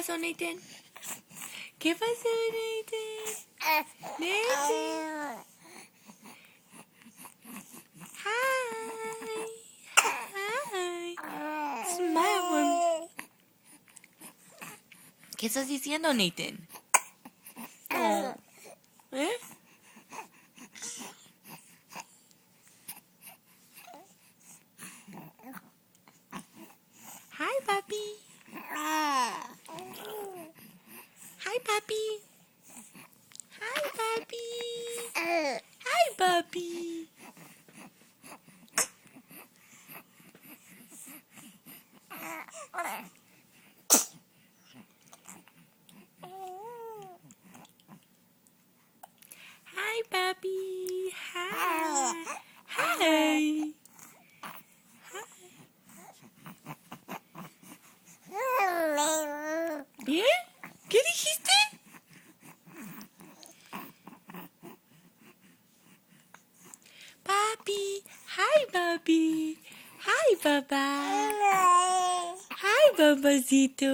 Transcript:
pasó, Nathan? ¿Qué pasó, Nathan? Nathan. Hi. Hi. Smile. ¿Qué estás diciendo, Nathan? Oh. ¿Eh? Hi, papi. Hi, papi. Hi, papi. Hi, papi. Hi, papi. Hi. Hi. ¿Bien? ¿Qué dijiste? Papi. Hi, papi. Hi, papá. Hi, papacito.